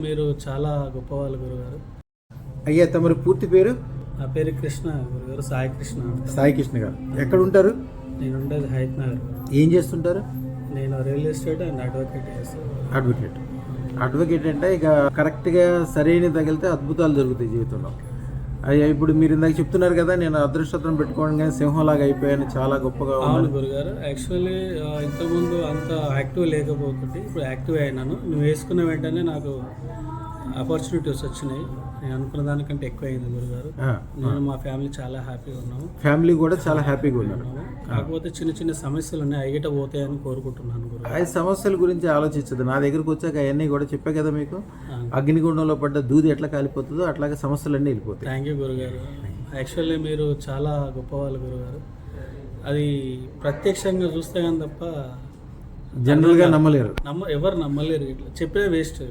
మీరు చాలా గొప్పవాళ్ళు గురుగారు. అయ్యా తమరి పూర్తి పేరు? నా పేరు కృష్ణ గురుగారు, సాయి కృష్ణ. సాయి కృష్ణ గారు ఎక్కడ ఉంటారు? నేను ఉండేది హైత్ నగర్. ఏం చేస్తుంటారు? నేను రియల్ ఎస్టేట్ అండ్ అడ్వకేట్ చేస్తాను. అడ్వకేట్ అంటే ఇక కరెక్ట్గా సరైన తగిలితే అద్భుతాలు జరుగుతాయి జీవితంలో. అయ్యా ఇప్పుడు మీరు ఇందాక చెప్తున్నారు కదా, నేను అదృష్టం పెట్టుకోవడం కానీ సింహంలాగా అయిపోయాను, చాలా గొప్పగా. అవును గురుగారు, యాక్చువల్లీ ఇంతకుముందు అంత యాక్టివ్ లేకపోతుంటే ఇప్పుడు యాక్టివ్ అయినాను. నువ్వు వేసుకున్న వెంటనే నాకు ఆపర్చునిటీస్ వచ్చినాయి. నేను అనుకున్న దానికంటే ఎక్కువ అయింది గురుగారు. నేను మా ఫ్యామిలీ చాలా హ్యాపీగా ఉన్నాము. ఫ్యామిలీ కూడా చాలా హ్యాపీగా ఉన్నారు. కాకపోతే చిన్న చిన్న సమస్యలు ఉన్నాయి, అయ్యేట పోతాయని కోరుకుంటున్నాను గురుగారు. ఆ సమస్యల గురించి ఆలోచించదు. నా దగ్గరకు వచ్చాక అవన్నీ కూడా చెప్పా కదా మీకు. అగ్నిగుండంలో పడ్డ దూది ఎట్లా కాలిపోతుందో అట్లాగే సమస్యలన్నీ వెళ్ళిపోతాయి. థ్యాంక్ యూ గురుగారు. యాక్చువల్లీ మీరు చాలా గొప్పవాళ్ళు గురుగారు. అది ప్రత్యక్షంగా చూస్తే కానీ తప్ప జనరల్గా నమ్మలేరు. ఎవరు నమ్మలేరు. ఇట్లా చెప్పే వేస్ట్.